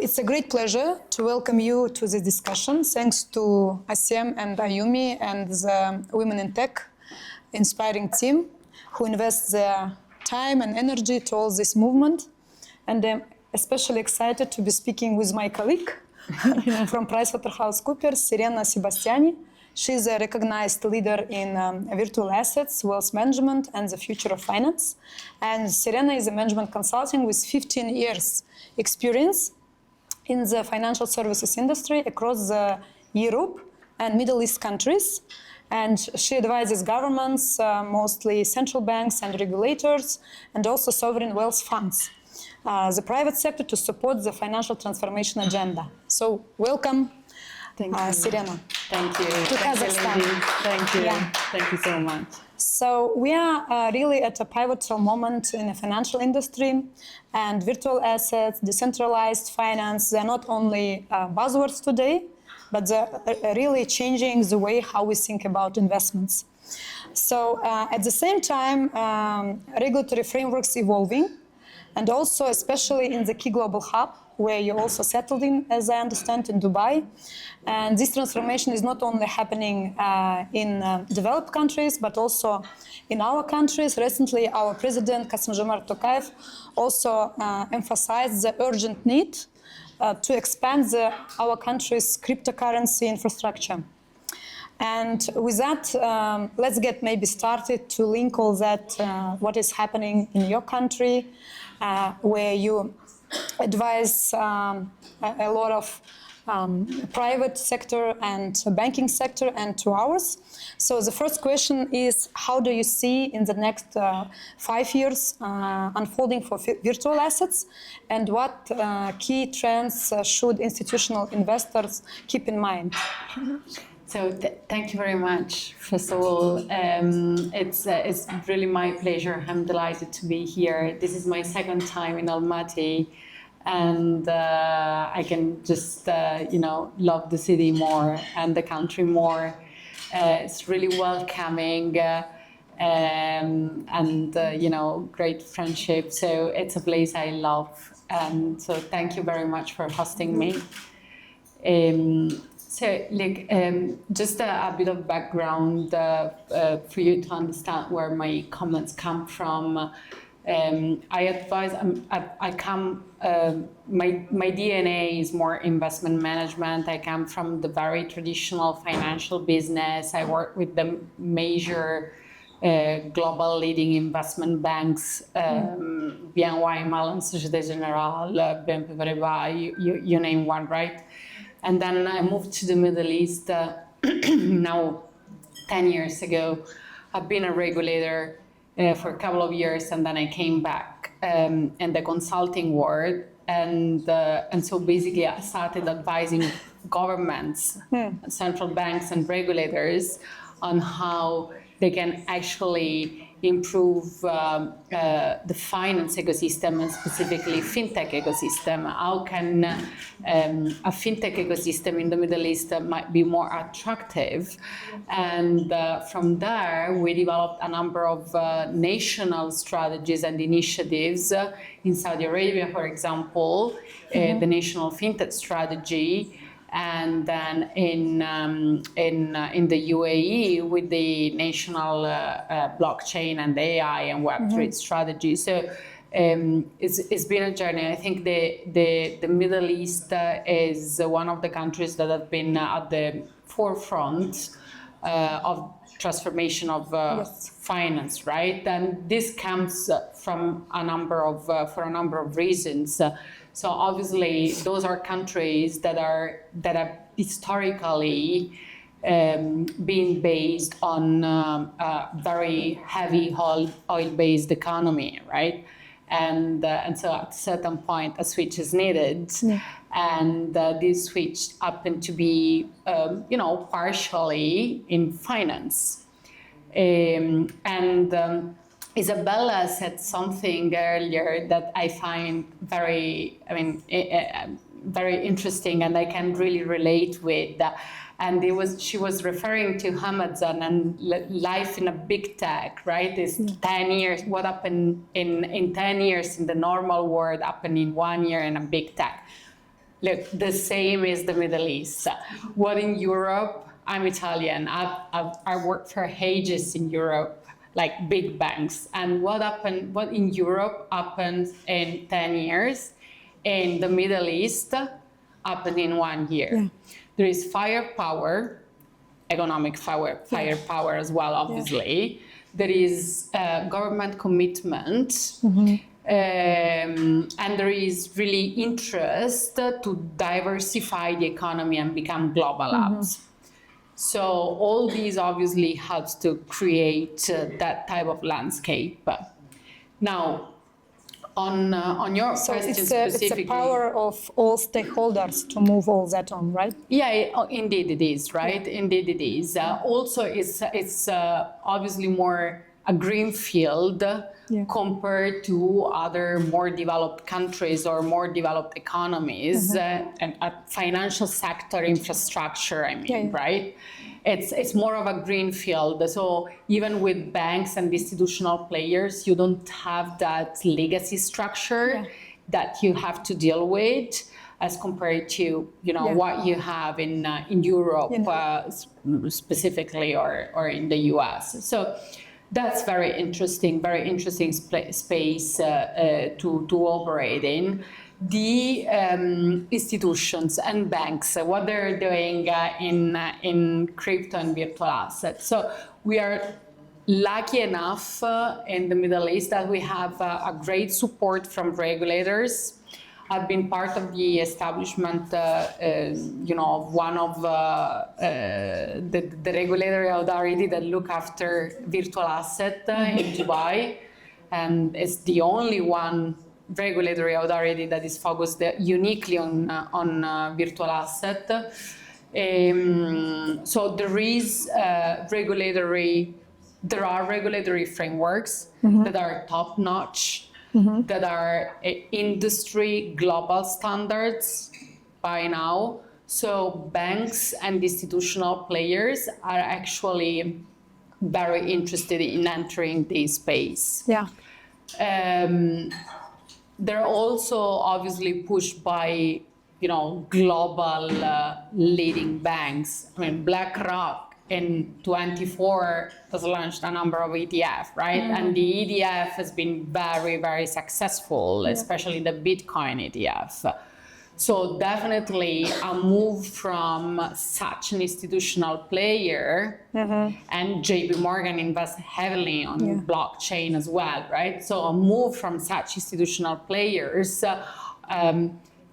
it's a great pleasure to welcome you to this discussion. Thanks to Asem and Ayumi and the Women in Tech inspiring team who invest their time and energy to all this movement. And I'm especially excited to be speaking with my colleague from PricewaterhouseCoopers, Serena Sebastиани. She's a recognized leader in virtual assets, wealth management, and the future of finance. And Serena is a management consulting with 15 years experience in the financial services industry across Europe and Middle East countries. And she advises governments, mostly central banks and regulators, and also sovereign wealth funds, the private sector, to support the financial transformation agenda. So welcome, Serena. Thank you. To Kazakhstan. Thank you. Yeah. Thank you so much. So we are really at a pivotal moment in the financial industry, and virtual assets, decentralized finance, they're not only buzzwords today, but they're really changing the way how we think about investments. So at the same time, regulatory frameworks evolving, and also especially in the key global hub, where you also settled in, as I understand, in Dubai. And this transformation is not only happening in developed countries, but also in our countries. Recently, our president, Kassym-Jomart Tokayev, also emphasized the urgent need to expand our country's cryptocurrency infrastructure. And with that, let's get maybe started to link all that, what is happening in your country, where you advise a lot of private sector and banking sector, and to ours. So the first question is, how do you see in the next 5 years unfolding for virtual assets, and what key trends should institutional investors keep in mind? So thank you very much. First of all, it's really my pleasure. I'm delighted to be here. This is my second time in Almaty, and I can just love the city more and the country more. It's really welcoming and great friendship. So it's a place I love, and so thank you very much for hosting me. So, just a bit of background for you to understand where my comments come from. I advise. My DNA is more investment management. I come from the very traditional financial business. I work with the major global leading investment banks, BNY Mellon, Société Générale, BNP Paribas, you name one, right? And then I moved to the Middle East now 10 years ago. I've been a regulator for a couple of years, and then I came back in the consulting world. And so basically I started advising governments, central banks and regulators on how they can actually improve the finance ecosystem, and specifically fintech ecosystem. How can a fintech ecosystem in the Middle East might be more attractive? And from there, we developed a number of national strategies and initiatives. In Saudi Arabia, for example, the national fintech strategy. And then in the UAE with the national blockchain and AI and Web3 strategy. So it's been a journey. I think the Middle East is one of the countries that have been at the forefront of transformation of finance, right? And this comes from a number of reasons. So obviously, those are countries that are historically being based on a very heavy oil-based economy, right? And so at a certain point, a switch is needed, and this switch happened to be, partially in finance, Isabella said something earlier that I find very interesting, and I can really relate with. And she was referring to Amazon and life in a big tech, right? It's 10 years. What happened in 10 years in the normal world happened in 1 year in a big tech. look, the same is the Middle East. What in Europe? I'm Italian. I worked for ages in Europe, like big banks. And what in Europe happened in 10 years, in the Middle East happened in 1 year. Yeah. There is firepower, economic firepower as well, obviously. Yeah. There is government commitment. Mm-hmm. And there is really interest to diversify the economy and become global hubs. So all these obviously helps to create that type of landscape. Now, on your question specifically, it's a power of all stakeholders to move all that on, right? Yeah, indeed it is, right? Yeah. Indeed it is. Also, it's obviously more a green field. Yeah. Compared to other more developed countries or more developed economies, and financial sector infrastructure, right? It's more of a green field. So even with banks and institutional players, you don't have that legacy structure that you have to deal with as compared to what you have in Europe specifically or in the US. So that's very interesting space to operate in. The institutions and banks, what they're doing in crypto and virtual assets. So we are lucky enough in the Middle East that we have a great support from regulators. I've been part of the establishment, of one of the regulatory authority that look after virtual asset in Dubai, and it's the only one regulatory authority that is focused uniquely on virtual asset. So there are regulatory frameworks that are top notch. That are industry global standards by now. So banks and institutional players are actually very interested in entering this space. Yeah. They're also obviously pushed by, global leading banks. I mean, BlackRock in 24 has launched a number of ETF, right? And the ETF has been very, very successful, especially the Bitcoin ETF. So definitely a move from such an institutional player, and JP Morgan invests heavily on blockchain as well, right? So a move from such institutional players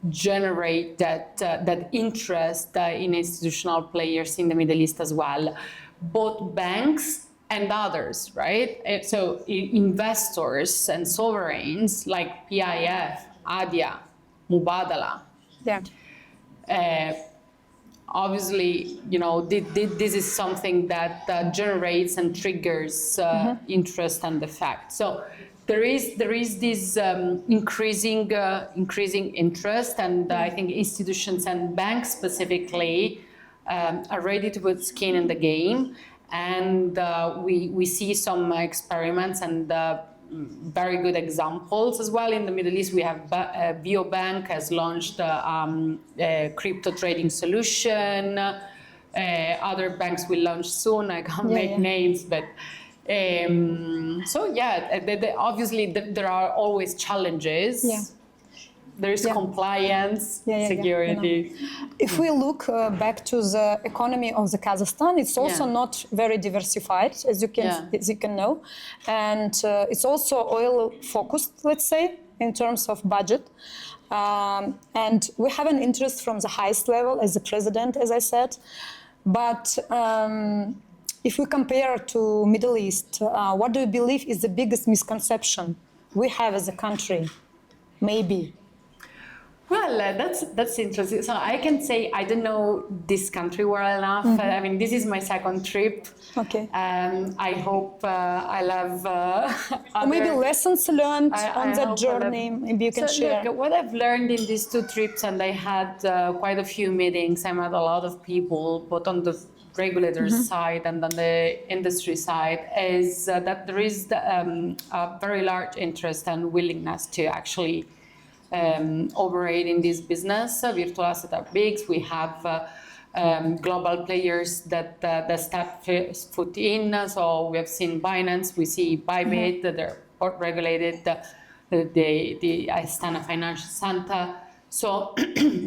generate that interest in institutional players in the Middle East as well, both banks and others, right? So investors and sovereigns like PIF, ADIA, Mubadala. Yeah. Obviously, this is something that generates and triggers interest and effect. So there is this increasing interest, and I think institutions and banks specifically are ready to put skin in the game, and we see some experiments and very good examples as well. In the Middle East, we have Biobank has launched a crypto trading solution. Other banks will launch soon. I can't make names, but obviously there are always challenges. Yeah. There is compliance, security. If we look back to the economy of the Kazakhstan, it's also not very diversified, as you can know, and it's also oil focused, let's say, in terms of budget. And we have an interest from the highest level as the president, as I said. But if we compare to Middle East, what do you believe is the biggest misconception we have as a country? Maybe. Well, that's interesting. So I can say I don't know this country well enough. I mean, this is my second trip. Okay. I hope I'll have or maybe lessons learned on that journey. Maybe you can share. Look, what I've learned in these 2 trips, and I had quite a few meetings. I met a lot of people, both on the regulator side and on the industry side, is that there is a very large interest and willingness to actually operate in this business. Virtual assets are big. We have global players that step foot in. So we have seen Binance, we see Bybit, they're regulated, the Astana Financial Center. So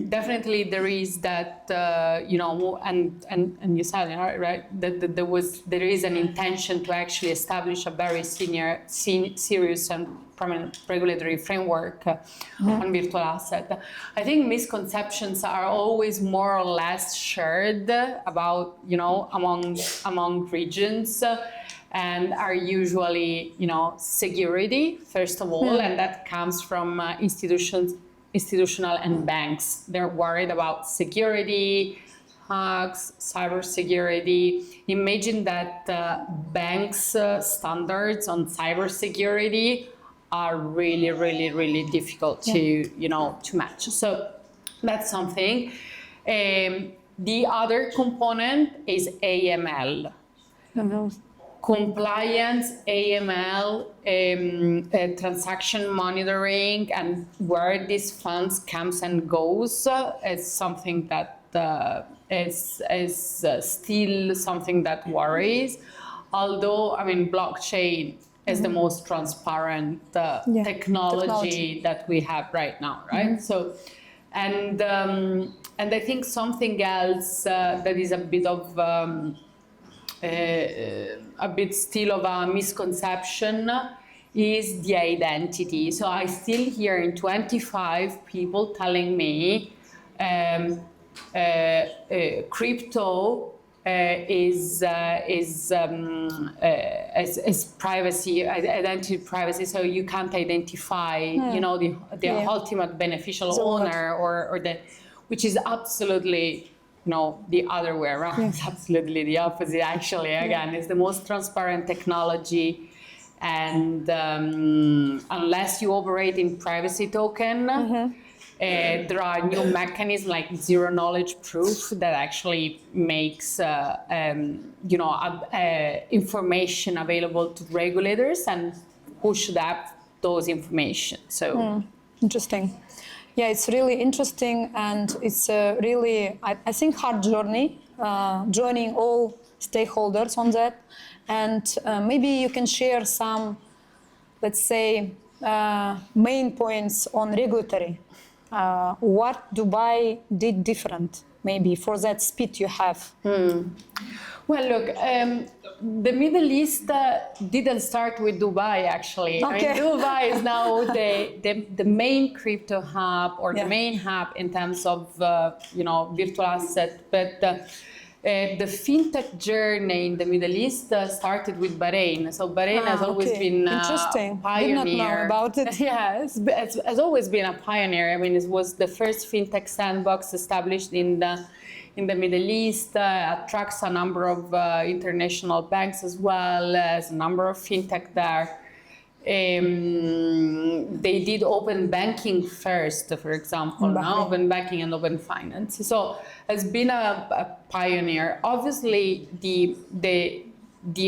definitely there is that, and you said it, right, that there is an intention to actually establish a very serious and prominent regulatory framework on virtual asset. I think misconceptions are always more or less shared about, among regions. And are usually, security, first of all, and that comes from institutional and banks. They're worried about security, hacks, cybersecurity. Imagine that banks' standards on cybersecurity are really, really, really difficult to match. So that's something. The other component is AML. Compliance, AML, transaction monitoring, and where these funds comes and goes is something that is still something that worries. Although, blockchain is the most transparent technology that we have right now, right? So, and I think something else that is a bit of still of a misconception is the identity. So I still hear in 25 people telling me crypto is privacy, identity privacy. So you can't identify, the ultimate beneficial owner or the, which is absolutely. No, the other way around. It's absolutely the opposite, actually. Again, it's the most transparent technology. And unless you operate in privacy token, there are new mechanisms like zero knowledge proof that actually makes information available to regulators and push that those information. So interesting. Yeah, it's really interesting, and it's a really, I think, hard journey, joining all stakeholders on that. And maybe you can share some, let's say, main points on regulatory. What Dubai did different, maybe, for that speed you have? Well, look, the Middle East didn't start with Dubai, actually. Okay. Dubai is now the main crypto hub, or the main hub in terms of virtual asset. But the fintech journey in the Middle East started with Bahrain. So Bahrain has always been a pioneer. Did not know about it. Yeah, has always been a pioneer. It was the first fintech sandbox established in the Middle East, attracts a number of international banks as well as a number of fintech there. They did open banking first, for example, open banking and open finance. So it's been a pioneer. Obviously, the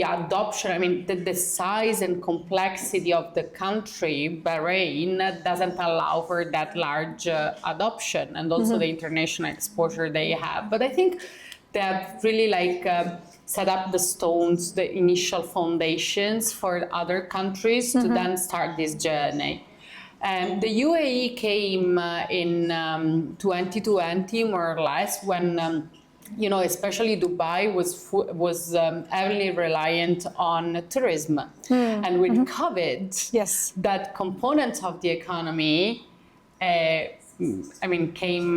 adoption, the size and complexity of the country, Bahrain, doesn't allow for that large adoption, and also the international exposure they have. But I think they have really set up the stones, the initial foundations for other countries to then start this journey. The UAE came in 2020, more or less, when especially Dubai was heavily reliant on tourism, and with COVID, that component of the economy, came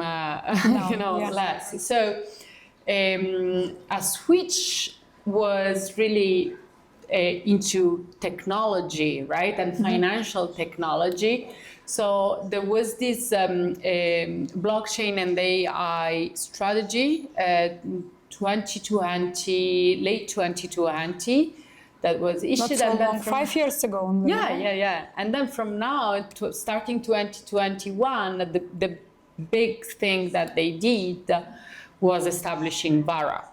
less. So a switch was really into technology, right, and financial technology. So there was this blockchain and AI strategy, late 2020, that was issued. Not so long, 5 years ago. Yeah. And then from now, starting 2021, the big thing that they did was establishing VARA.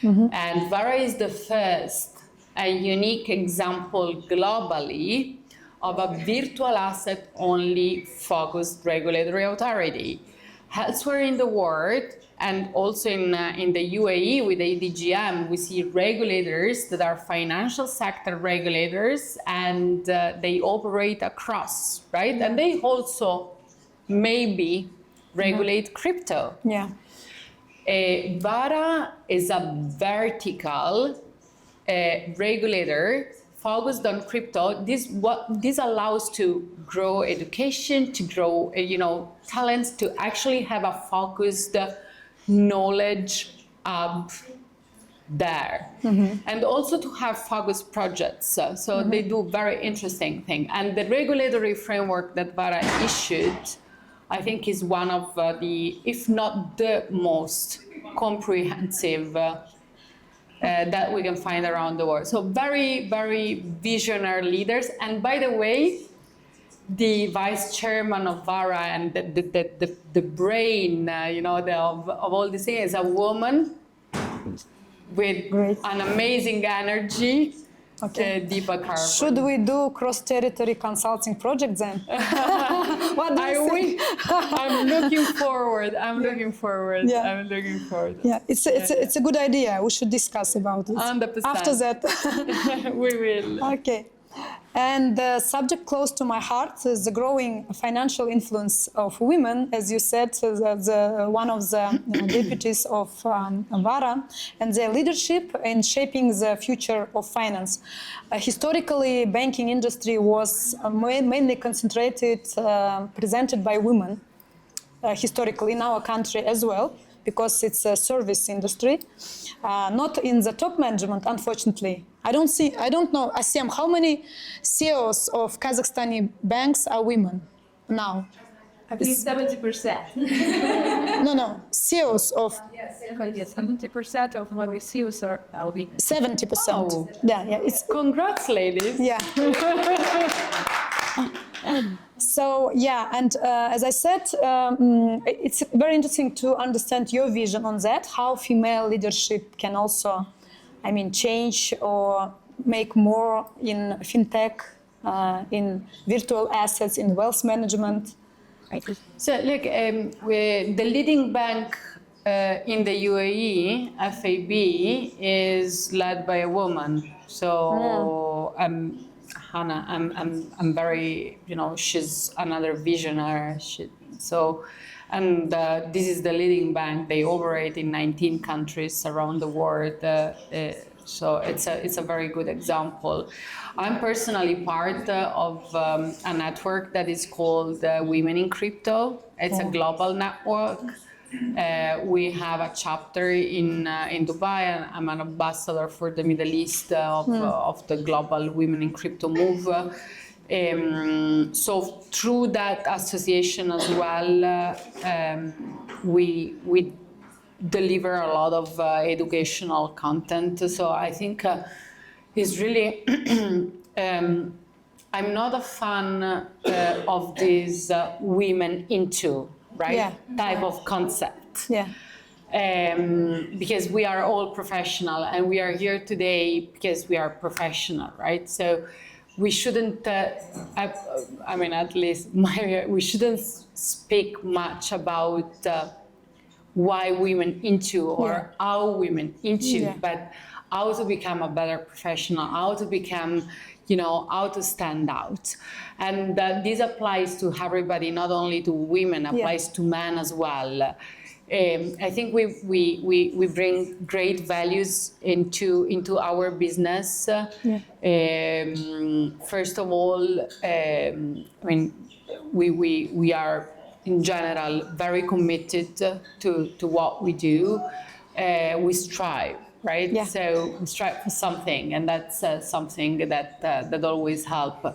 And VARA is the first, a unique example globally of a virtual asset only focused regulatory authority. Elsewhere in the world, and also in the UAE with ADGM, we see regulators that are financial sector regulators, and they operate across, right? And they also maybe regulate crypto. Yeah. VARA is a vertical regulator focused on crypto. This allows to grow education, to grow talents, to actually have a focused knowledge there, and also to have focused projects. So they do very interesting thing. And the regulatory framework that VARA issued, I think, is one of the, if not the most comprehensive that we can find around the world. So very, very visionary leaders. And by the way, the vice chairman of VARA and the brain, of all these things, is a woman with an amazing energy. Okay. Deepa Carbon. Should we do cross-territory consulting projects then? What do you think? I'm looking forward. Yeah. I'm looking forward. Yeah, it's a good idea. We should discuss about it. 100%. After that. We will. Okay. And the subject close to my heart is the growing financial influence of women, as you said, one of the deputies of VARA, and their leadership in shaping the future of finance. Historically, banking industry was mainly concentrated, presented by women, historically in our country as well, because it's a service industry. Not in the top management, unfortunately. I don't know, Asim, how many CEOs of Kazakhstani banks are women now? I think 70%. No, CEOs of... Yes, 70% of what we see are women. 70%. Oh. Yeah, it's... Congrats, ladies. Yeah. So, yeah, and as I said, it's very interesting to understand your vision on that, how female leadership can also, change or make more in fintech, in virtual assets, in wealth management. So, look, the leading bank in the UAE, FAB, is led by a woman. So, Hannah, I'm very, she's another visionary. This is the leading bank. They operate in 19 countries around the world. So it's a very good example. I'm personally part of a network that is called Women in Crypto. It's a global network. We have a chapter in Dubai, and I'm an ambassador for the Middle East of the global Women in Crypto move. So through that association as well, we deliver a lot of educational content. So I think it's really, I'm not a fan of this women into, right, type of concept. Yeah. Because we are all professional, and we are here today because we are professional, right? So we shouldn't, at least we shouldn't speak much about why women into or how women into, but how to become a better professional, how to become, how to stand out. And this applies to everybody, not only to women, applies to men as well. I think we bring great values into our business. First of all, we are in general very committed to what we do. We strive, right? Yeah. So we strive for something, and that's something that always helps.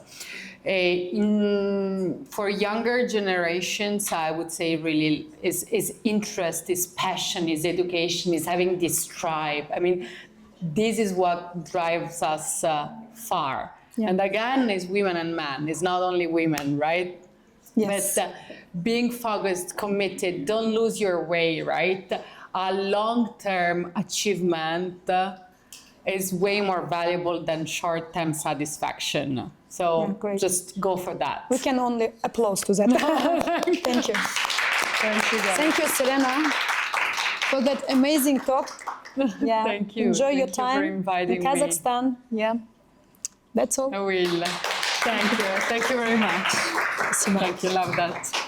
For younger generations, I would say really is interest, is passion, is education, is having this drive. This is what drives us far. Yeah. And again, it's women and men. It's not only women, right? Yes. But being focused, committed, don't lose your way, right? A long-term achievement is way more valuable than short-term satisfaction. So great. just go for that. We can only applaud to that. Thank you. Thank you, guys. Thank you, Serena, for that amazing talk. Yeah. Thank you. Enjoy your Thank you for time inviting in me. Kazakhstan. Yeah. That's all. I will. Thank you. Thank you very much. Спасибо. Thank you. Love that.